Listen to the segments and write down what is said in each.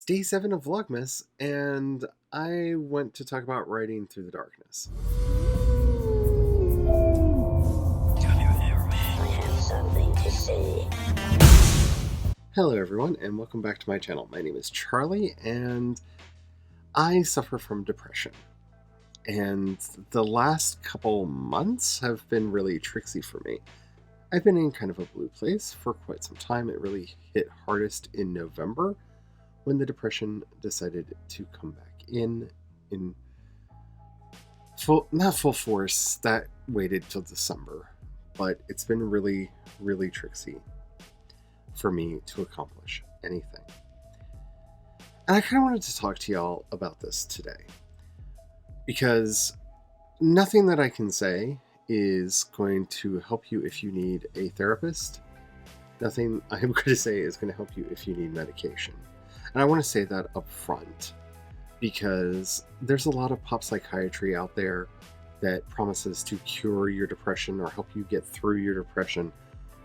day 7 of Vlogmas, and I went to talk about writing through the darkness. I have something to say. Hello everyone, and welcome back to my channel. My name is Charlie, and I suffer from depression. And the last couple months have been really tricksy for me. I've been in kind of a blue place for quite some time. It really hit hardest in November, when the depression decided to come back in not full force. That waited till December, but it's been really, really tricksy for me to accomplish anything. And I kind of wanted to talk to y'all about this today, because nothing that I can say is going to help you if you need a therapist. Nothing I'm going to say is going to help you if you need medication. And I want to say that up front, because there's a lot of pop psychiatry out there that promises to cure your depression or help you get through your depression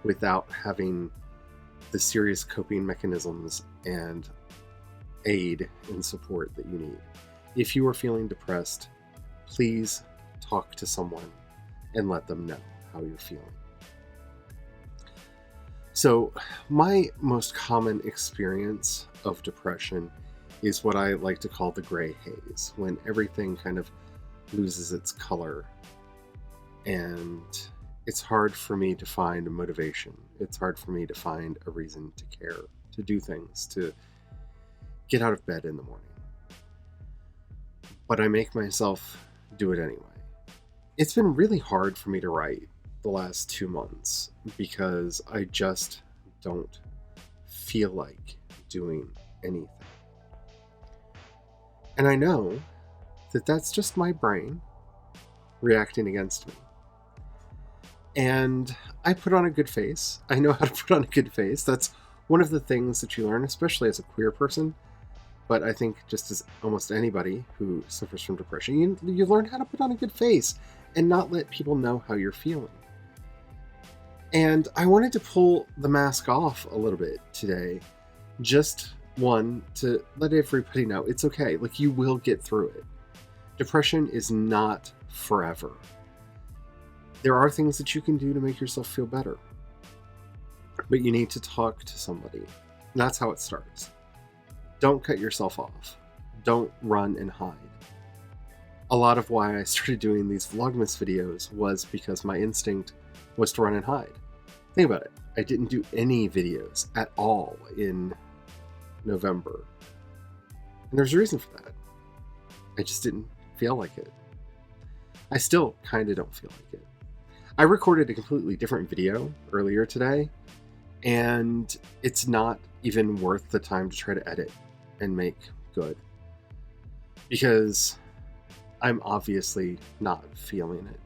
without having the serious coping mechanisms and aid and support that you need. If you are feeling depressed, please talk to someone and let them know how you're feeling. So, my most common experience of depression is what I like to call the gray haze, when everything kind of loses its color and it's hard for me to find a motivation. It's hard for me to find a reason to care, to do things, to get out of bed in the morning. But I make myself do it anyway. It's been really hard for me to write the last 2 months because I just don't feel like doing anything. And I know that that's just my brain reacting against me. And I put on a good face. I know how to put on a good face. That's one of the things that you learn, especially as a queer person. But I think just as almost anybody who suffers from depression, you learn how to put on a good face and not let people know how you're feeling. And I wanted to pull the mask off a little bit today. Just one, to let everybody know it's okay. Like, you will get through it. Depression is not forever. There are things that you can do to make yourself feel better. But you need to talk to somebody. And that's how it starts. Don't cut yourself off. Don't run and hide. A lot of why I started doing these Vlogmas videos was because my instinct was to run and hide. Think about it. I didn't do any videos at all in November. And there's a reason for that. I just didn't feel like it. I still kind of don't feel like it. I recorded a completely different video earlier today, and it's not even worth the time to try to edit and make good, because I'm obviously not feeling it.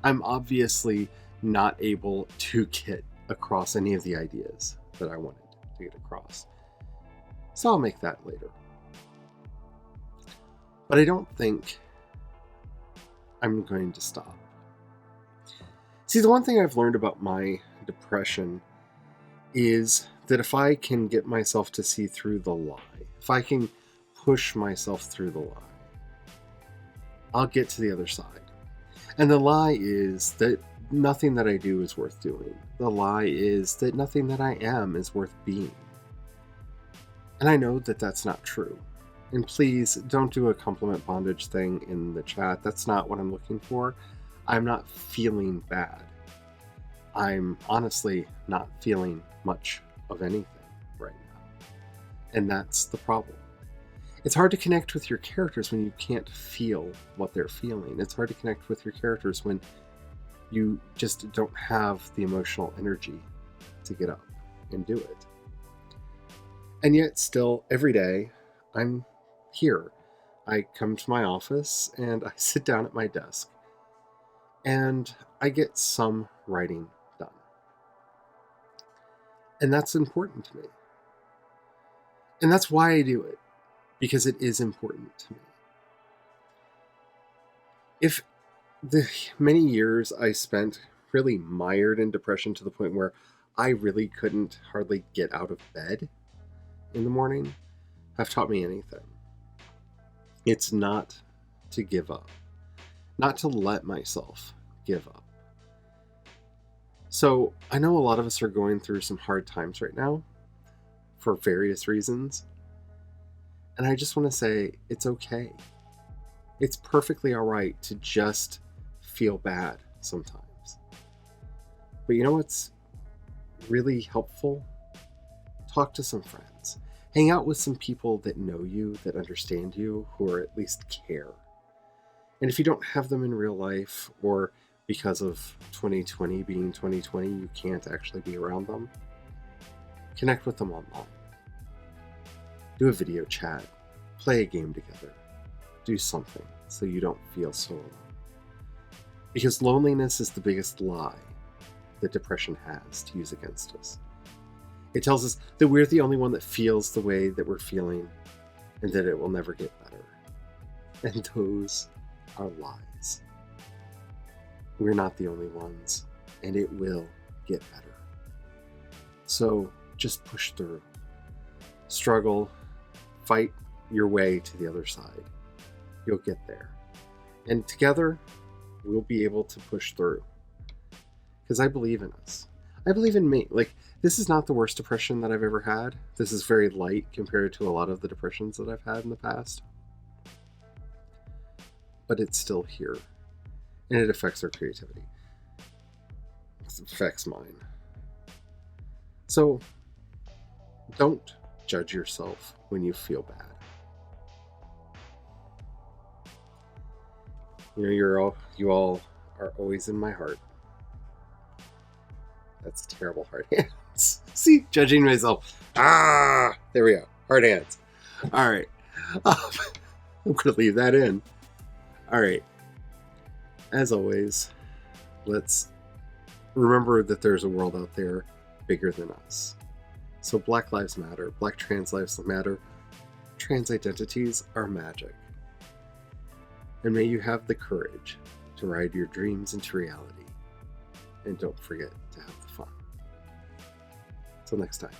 I'm obviously not able to get across any of the ideas that I wanted to get across. So I'll make that later. But I don't think I'm going to stop. See, the one thing I've learned about my depression is that if I can get myself to see through the lie, if I can push myself through the lie, I'll get to the other side. And the lie is that nothing that I do is worth doing. The lie is that nothing that I am is worth being. And I know that that's not true. And please don't do a compliment bondage thing in the chat. That's not what I'm looking for. I'm not feeling bad. I'm honestly not feeling much of anything right now. And that's the problem. It's hard to connect with your characters when you can't feel what they're feeling. It's hard to connect with your characters when you just don't have the emotional energy to get up and do it. And yet still, every day, I'm here. I come to my office and I sit down at my desk and I get some writing done. And that's important to me. And that's why I do it, because it is important to me. If the many years I spent really mired in depression to the point where I really couldn't hardly get out of bed in the morning, have taught me anything, it's not to give up, not to let myself give up. So I know a lot of us are going through some hard times right now for various reasons. And I just want to say it's okay. It's perfectly all right to just feel bad sometimes. But you know what's really helpful? Talk to some friends. Hang out with some people that know you, that understand you, who are at least care. And if you don't have them in real life, or because of 2020 being 2020, you can't actually be around them, connect with them online. Do a video chat, play a game together, do something so you don't feel so alone. Because loneliness is the biggest lie that depression has to use against us. It tells us that we're the only one that feels the way that we're feeling and that it will never get better. And those are lies. We're not the only ones, and it will get better. So just push through. Struggle. Fight your way to the other side. You'll get there. And together, we'll be able to push through. Because I believe in us. I believe in me. Like, this is not the worst depression that I've ever had. This is very light compared to a lot of the depressions that I've had in the past. But it's still here. And it affects our creativity. It affects mine. So, don't judge yourself when you feel bad. You know, you all are always in my heart. That's terrible. Hard hands. See, judging myself. There we go. Hard hands. All right. I'm going to leave that in. All right. As always, let's remember that there's a world out there bigger than us. So Black Lives Matter, Black trans lives matter, trans identities are magic. And may you have the courage to ride your dreams into reality. And don't forget to have the fun. Till next time.